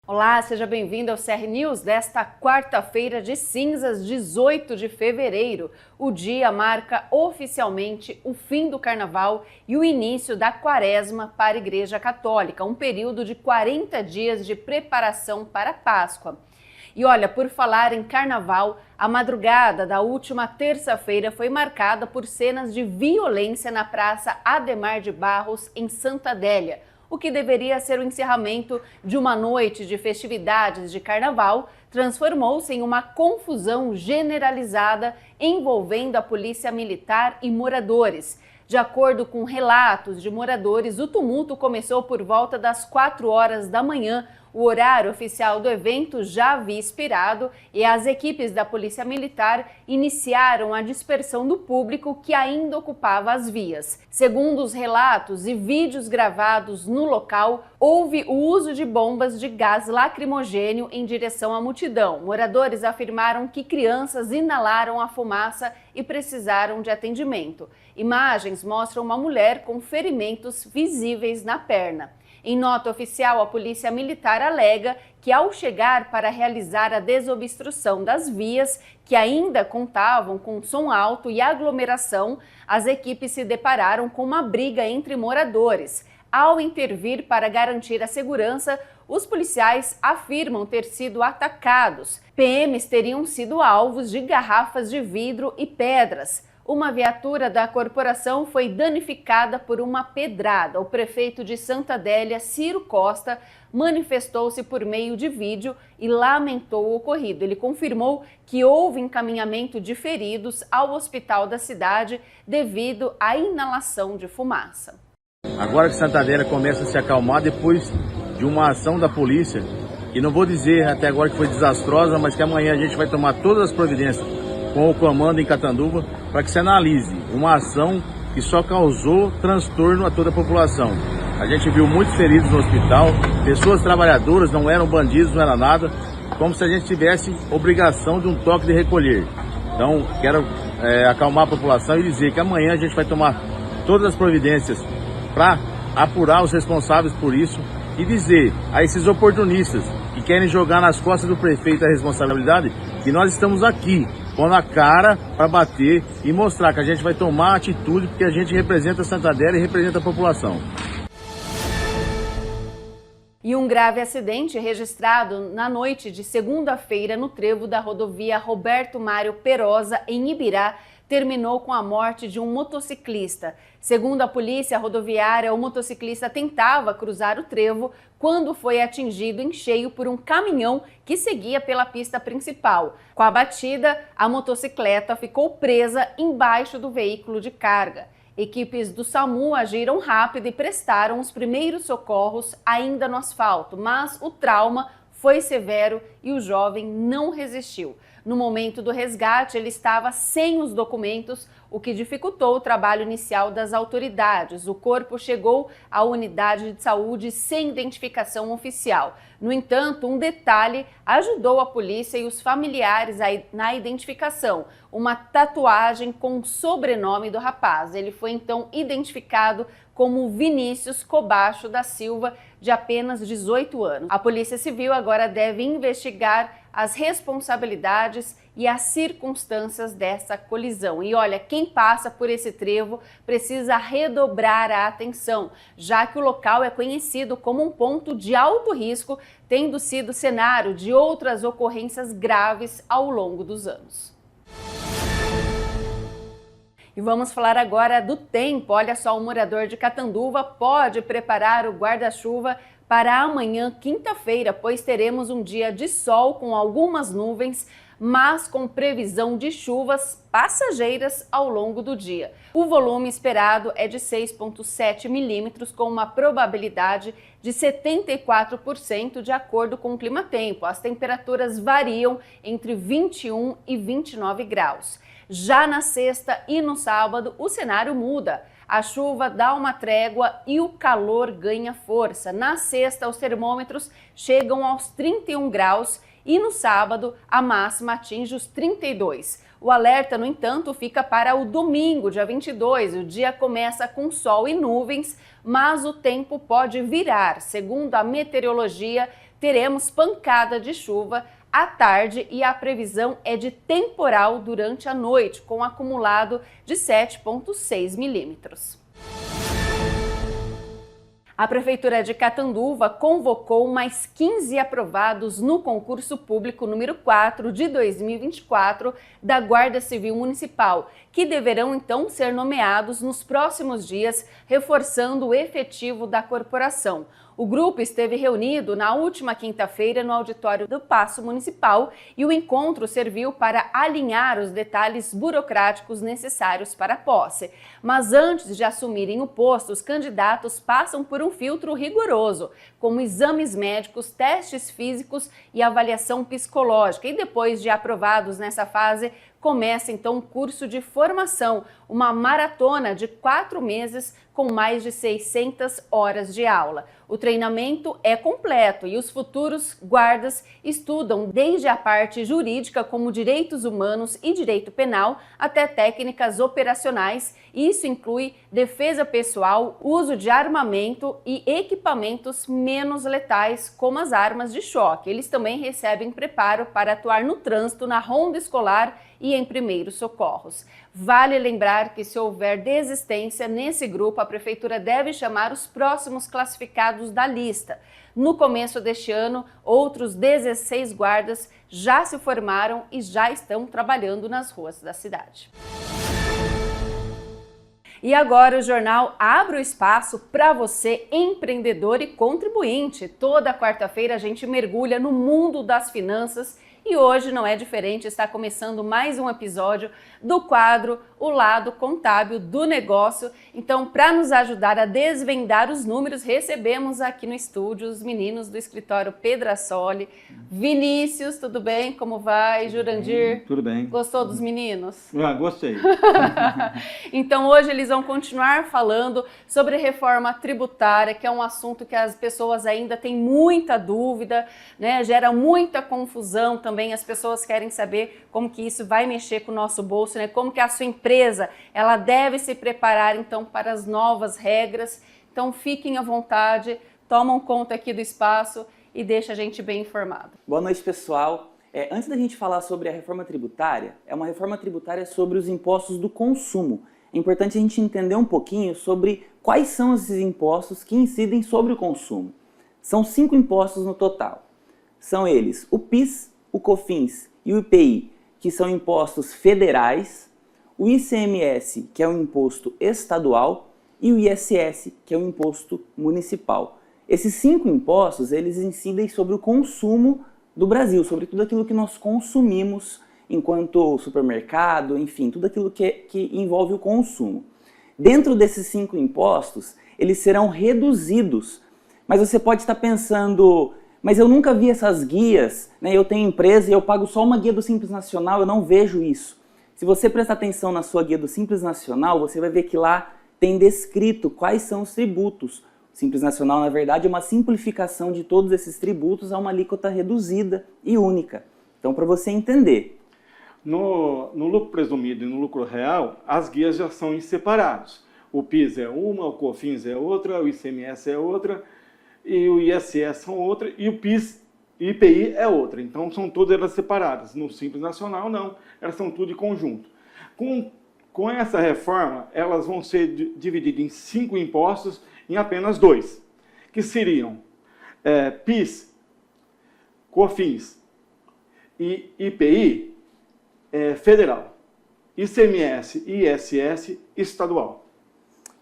Olá, seja bem-vindo ao CR News desta quarta-feira de cinzas, 18 de fevereiro. O dia marca oficialmente o fim do Carnaval e o início da Quaresma para a Igreja Católica, um período de 40 dias de preparação para a Páscoa. E olha, por falar em Carnaval, a madrugada da última terça-feira foi marcada por cenas de violência na Praça Adhemar de Barros, em Santa Adélia. O que deveria ser o encerramento de uma noite de festividades de carnaval transformou-se em uma confusão generalizada envolvendo a polícia militar e moradores. De acordo com relatos de moradores, o tumulto começou por volta das 4 horas da manhã. O horário oficial do evento já havia expirado e as equipes da Polícia Militar iniciaram a dispersão do público que ainda ocupava as vias. Segundo os relatos e vídeos gravados no local, houve o uso de bombas de gás lacrimogênio em direção à multidão. Moradores afirmaram que crianças inalaram a fumaça e precisaram de atendimento. Imagens mostram uma mulher com ferimentos visíveis na perna. Em nota oficial, a Polícia Militar alega que, ao chegar para realizar a desobstrução das vias, que ainda contavam com som alto e aglomeração, as equipes se depararam com uma briga entre moradores. Ao intervir para garantir a segurança, os policiais afirmam ter sido atacados. PMs teriam sido alvos de garrafas de vidro e pedras. Uma viatura da corporação foi danificada por uma pedrada. O prefeito de Santa Adélia, Ciro Costa, manifestou-se por meio de vídeo e lamentou o ocorrido. Ele confirmou que houve encaminhamento de feridos ao hospital da cidade devido à inalação de fumaça. Agora que Santa Adélia começa a se acalmar depois de uma ação da polícia, e não vou dizer até agora que foi desastrosa, mas que amanhã a gente vai tomar todas as providências com o comando em Catanduva para que se analise uma ação que só causou transtorno a toda a população. A gente viu muitos feridos no hospital, pessoas trabalhadoras, não eram bandidos, não era nada, como se a gente tivesse obrigação de um toque de recolher. Então, quero acalmar a população e dizer que amanhã a gente vai tomar todas as providências para apurar os responsáveis por isso e dizer a esses oportunistas que querem jogar nas costas do prefeito a responsabilidade que nós estamos aqui, pondo a cara para bater e mostrar que a gente vai tomar atitude porque a gente representa Santa Adélia e representa a população. E um grave acidente registrado na noite de segunda-feira no trevo da rodovia Roberto Mário Perosa, em Ibirá, terminou com a morte de um motociclista. Segundo a polícia rodoviária, o motociclista tentava cruzar o trevo quando foi atingido em cheio por um caminhão que seguia pela pista principal. Com a batida, a motocicleta ficou presa embaixo do veículo de carga. Equipes do SAMU agiram rápido e prestaram os primeiros socorros ainda no asfalto, mas o trauma foi severo e o jovem não resistiu. No momento do resgate, ele estava sem os documentos, o que dificultou o trabalho inicial das autoridades. O corpo chegou à unidade de saúde sem identificação oficial. No entanto, um detalhe ajudou a polícia e os familiares na identificação: uma tatuagem com o sobrenome do rapaz. Ele foi então identificado como Vinícius Cobacho da Silva, de apenas 18 anos. A Polícia Civil agora deve investigar as responsabilidades e as circunstâncias dessa colisão. E olha, quem passa por esse trevo precisa redobrar a atenção, já que o local é conhecido como um ponto de alto risco, tendo sido cenário de outras ocorrências graves ao longo dos anos. E vamos falar agora do tempo. Olha só, o morador de Catanduva pode preparar o guarda-chuva para amanhã, quinta-feira, pois teremos um dia de sol com algumas nuvens, mas com previsão de chuvas passageiras ao longo do dia. O volume esperado é de 6,7 milímetros, com uma probabilidade de 74% de acordo com o clima-tempo. As temperaturas variam entre 21 e 29 graus. Já na sexta e no sábado, o cenário muda. A chuva dá uma trégua e o calor ganha força. Na sexta, os termômetros chegam aos 31 graus e no sábado a máxima atinge os 32. O alerta, no entanto, fica para o domingo, dia 22. O dia começa com sol e nuvens, mas o tempo pode virar. Segundo a meteorologia, teremos pancada de chuva à tarde e a previsão é de temporal durante a noite, com acumulado de 7,6 milímetros. A Prefeitura de Catanduva convocou mais 15 aprovados no concurso público número 4 de 2024 da Guarda Civil Municipal, que deverão então ser nomeados nos próximos dias, reforçando o efetivo da corporação. O grupo esteve reunido na última quinta-feira no auditório do Paço Municipal e o encontro serviu para alinhar os detalhes burocráticos necessários para a posse. Mas antes de assumirem o posto, os candidatos passam por um filtro rigoroso, como exames médicos, testes físicos e avaliação psicológica. E depois de aprovados nessa fase, começa então um curso de formação, uma maratona de 4 meses com mais de 600 horas de aula. O treinamento é completo e os futuros guardas estudam desde a parte jurídica, como direitos humanos e direito penal, até técnicas operacionais. Isso inclui defesa pessoal, uso de armamento e equipamentos menos letais, como as armas de choque. Eles também recebem preparo para atuar no trânsito, na ronda escolar e em primeiros socorros. Vale lembrar que, se houver desistência nesse grupo, a Prefeitura deve chamar os próximos classificados da lista. No começo deste ano, outros 16 guardas já se formaram e já estão trabalhando nas ruas da cidade. E agora o jornal abre o espaço para você, empreendedor e contribuinte. Toda quarta-feira a gente mergulha no mundo das finanças e hoje não é diferente, está começando mais um episódio do quadro O Lado Contábil do Negócio. Então, para nos ajudar a desvendar os números, recebemos aqui no estúdio os meninos do escritório Pedrasoli. Vinícius, tudo bem? Como vai? Jurandir? Tudo bem. Gostou dos meninos? Gostei. Então, hoje eles vão continuar falando sobre reforma tributária, que é um assunto que as pessoas ainda têm muita dúvida, né? Gera muita confusão também. As pessoas querem saber como que isso vai mexer com o nosso bolso, né? Como que a sua empresa ela deve se preparar então para as novas regras. Então fiquem à vontade, tomam conta aqui do espaço e deixa a gente bem informado. Boa noite, pessoal. Antes da gente falar sobre a reforma tributária, é uma reforma tributária sobre os impostos do consumo. É importante a gente entender um pouquinho sobre quais são esses impostos que incidem sobre o consumo. São 5 impostos no total. São eles o PIS, o COFINS e o IPI, que são impostos federais, o ICMS, que é um imposto estadual, e o ISS, que é um imposto municipal. Esses 5 impostos, eles incidem sobre o consumo do Brasil, sobre tudo aquilo que nós consumimos enquanto supermercado, enfim, tudo aquilo que envolve o consumo. Dentro desses 5 impostos, eles serão reduzidos, mas você pode estar pensando, mas eu nunca vi essas guias, né? Eu tenho empresa e eu pago só uma guia do Simples Nacional, eu não vejo isso. Se você prestar atenção na sua guia do Simples Nacional, você vai ver que lá tem descrito quais são os tributos. O Simples Nacional, na verdade, é uma simplificação de todos esses tributos a uma alíquota reduzida e única. Então, para você entender. No lucro presumido e no lucro real, as guias já são separados. O PIS é uma, o COFINS é outra, o ICMS é outra, e o ISS são outra, e o PIS e IPI é outra. Então, são todas elas separadas. No Simples Nacional, não. Elas são tudo em conjunto. Com essa reforma, elas vão ser divididas em 5 impostos em apenas 2, que seriam PIS, COFINS e IPI federal, ICMS e ISS estadual.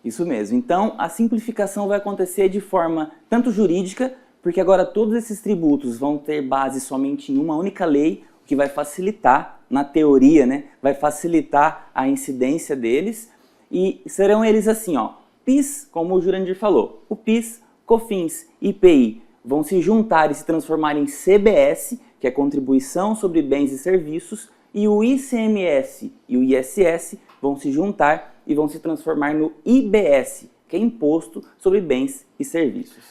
Isso mesmo. Então, a simplificação vai acontecer de forma tanto jurídica, porque agora todos esses tributos vão ter base somente em uma única lei, o que vai facilitar, na teoria, né, vai facilitar a incidência deles, e serão eles assim, ó, PIS, como o Jurandir falou, o PIS, COFINS e IPI vão se juntar e se transformar em CBS, que é Contribuição sobre Bens e Serviços, e o ICMS e o ISS vão se juntar e vão se transformar no IBS, que é Imposto sobre Bens e Serviços.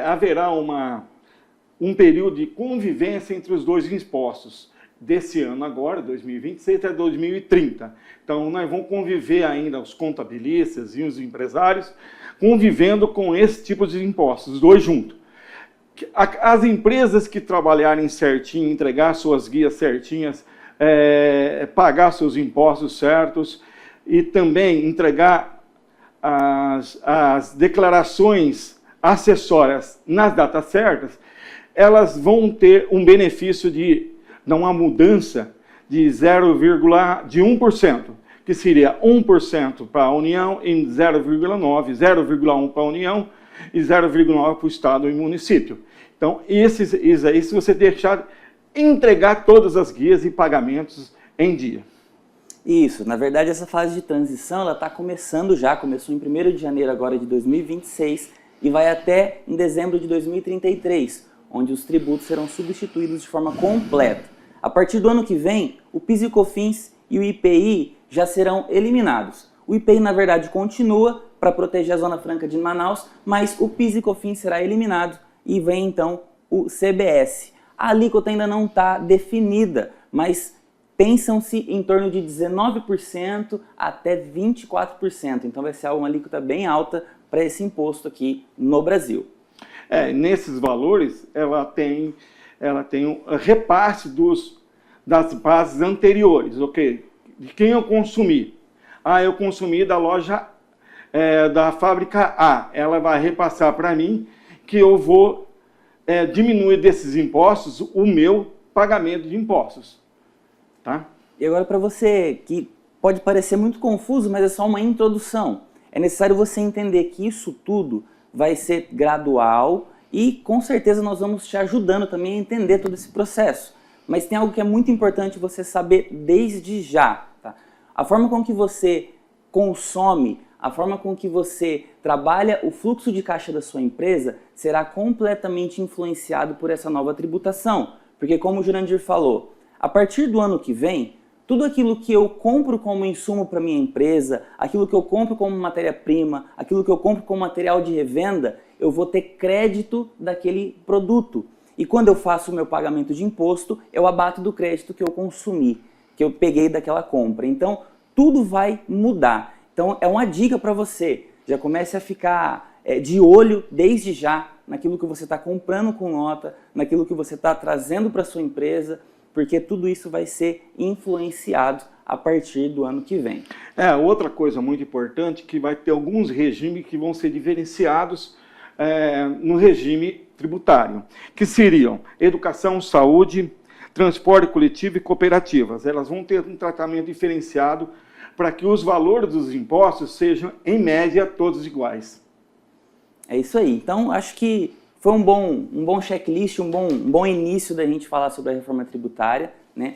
Haverá um período de convivência entre os dois impostos. desse ano agora, 2026, até 2030. Então, nós vamos conviver ainda, os contabilistas e os empresários, convivendo com esse tipo de impostos, os dois juntos. As empresas que trabalharem certinho, entregar suas guias certinhas, pagar seus impostos certos e também entregar as declarações acessórias nas datas certas, elas vão ter um benefício de uma mudança de 1%, que seria 1% para a União e 0,1% para a União e 0,9% para o Estado e município. Então, isso aí, se você deixar entregar todas as guias e pagamentos em dia. Isso, na verdade essa fase de transição ela está começando já, começou em 1º de janeiro agora de 2026 e vai até em dezembro de 2033, onde os tributos serão substituídos de forma completa. A partir do ano que vem, o PIS e o COFINS e o IPI já serão eliminados. O IPI, na verdade, continua para proteger a Zona Franca de Manaus, mas o PIS e COFINS será eliminado e vem então o CBS. A alíquota ainda não está definida, mas pensam-se em torno de 19% até 24%. Então vai ser uma alíquota bem alta para esse imposto aqui no Brasil. Nesses valores, ela tem um repasse das bases anteriores, ok? De quem eu consumi. Eu consumi da loja da fábrica A. Ela vai repassar para mim que eu vou diminuir desses impostos o meu pagamento de impostos. Tá? E agora, para você que pode parecer muito confuso, mas é só uma introdução, é necessário você entender que isso tudo vai ser gradual e com certeza nós vamos te ajudando também a entender todo esse processo. Mas tem algo que é muito importante você saber desde já. Tá? A forma com que você consome, a forma com que você trabalha o fluxo de caixa da sua empresa será completamente influenciado por essa nova tributação. Porque como o Jurandir falou, a partir do ano que vem, tudo aquilo que eu compro como insumo para minha empresa, aquilo que eu compro como matéria-prima, aquilo que eu compro como material de revenda, eu vou ter crédito daquele produto. E quando eu faço o meu pagamento de imposto, eu abato do crédito que eu consumi, que eu peguei daquela compra. Então, tudo vai mudar. Então, é uma dica para você. Já comece a ficar de olho desde já naquilo que você está comprando com nota, naquilo que você está trazendo para sua empresa, porque tudo isso vai ser influenciado a partir do ano que vem. Outra coisa muito importante, que vai ter alguns regimes que vão ser diferenciados no regime tributário, que seriam educação, saúde, transporte coletivo e cooperativas. Elas vão ter um tratamento diferenciado para que os valores dos impostos sejam, em média, todos iguais. É isso aí. Então, acho que foi um bom checklist, um bom início da gente falar sobre a reforma tributária, né?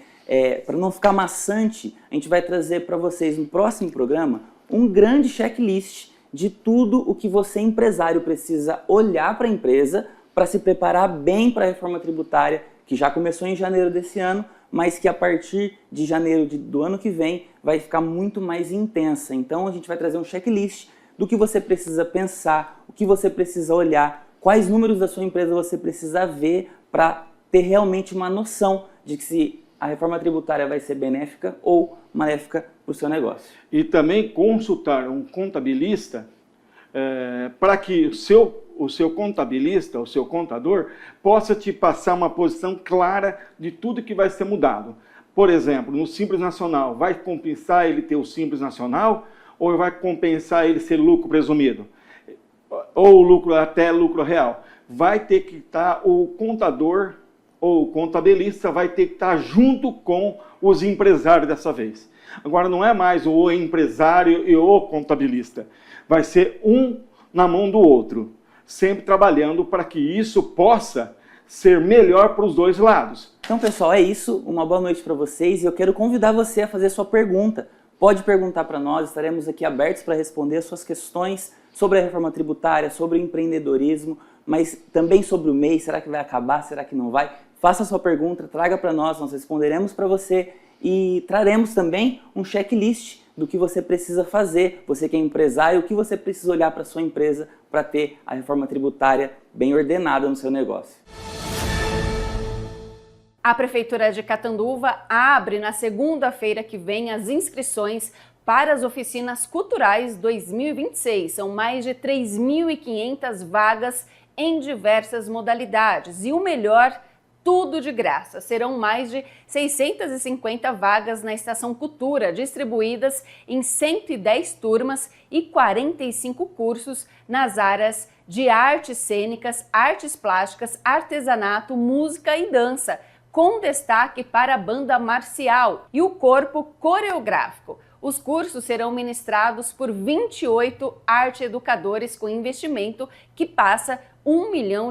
Para não ficar maçante, a gente vai trazer para vocês no próximo programa um grande checklist de tudo o que você, empresário, precisa olhar para a empresa para se preparar bem para a reforma tributária, que já começou em janeiro desse ano, mas que a partir de janeiro do ano que vem vai ficar muito mais intensa. Então a gente vai trazer um checklist do que você precisa pensar, o que você precisa olhar, quais números da sua empresa você precisa ver para ter realmente uma noção de que se a reforma tributária vai ser benéfica ou maléfica para o seu negócio. E também consultar um contabilista para que o seu contabilista, o seu contador, possa te passar uma posição clara de tudo que vai ser mudado. Por exemplo, no Simples Nacional, vai compensar ele ter o Simples Nacional ou vai compensar ele ser lucro presumido? Ou até lucro real? Vai ter que estar o contador ou o contabilista vai ter que estar junto com os empresários dessa vez. Agora não é mais o empresário e o contabilista. Vai ser um na mão do outro, sempre trabalhando para que isso possa ser melhor para os dois lados. Então, pessoal, é isso. Uma boa noite para vocês e eu quero convidar você a fazer sua pergunta. Pode perguntar para nós, estaremos aqui abertos para responder suas questões sobre a reforma tributária, sobre o empreendedorismo, mas também sobre o MEI. Será que vai acabar? Será que não vai? Faça a sua pergunta, traga para nós responderemos para você e traremos também um checklist do que você precisa fazer, você que é empresário, o que você precisa olhar para a sua empresa para ter a reforma tributária bem ordenada no seu negócio. A Prefeitura de Catanduva abre na segunda-feira que vem as inscrições para as oficinas culturais 2026. São mais de 3.500 vagas em diversas modalidades. E o melhor, tudo de graça. Serão mais de 650 vagas na Estação Cultura, distribuídas em 110 turmas e 45 cursos nas áreas de artes cênicas, artes plásticas, artesanato, música e dança, com destaque para a banda marcial e o corpo coreográfico. Os cursos serão ministrados por 28 arte-educadores com investimento que passa R$1 milhão.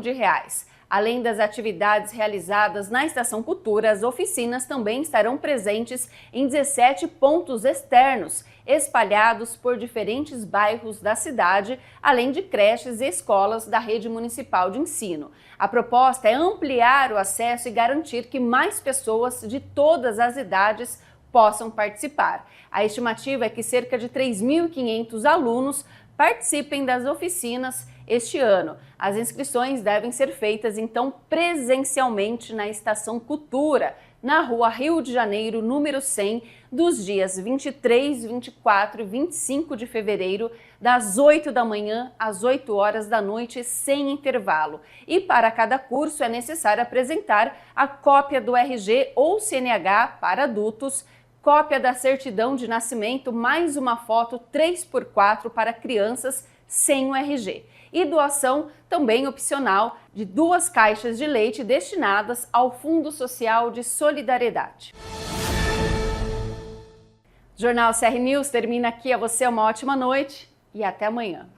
Além das atividades realizadas na Estação Cultura, as oficinas também estarão presentes em 17 pontos externos, espalhados por diferentes bairros da cidade, além de creches e escolas da rede municipal de ensino. A proposta é ampliar o acesso e garantir que mais pessoas de todas as idades possam participar. A estimativa é que cerca de 3.500 alunos participem das oficinas este ano. As inscrições devem ser feitas, então, presencialmente na Estação Cultura, na Rua Rio de Janeiro, número 100, dos dias 23, 24 e 25 de fevereiro, das 8 da manhã às 8 horas da noite, sem intervalo. E para cada curso é necessário apresentar a cópia do RG ou CNH para adultos, cópia da certidão de nascimento, mais uma foto 3x4 para crianças sem o RG. E doação também opcional de 2 caixas de leite destinadas ao Fundo Social de Solidariedade. O Jornal CR News termina aqui. A você uma ótima noite e até amanhã.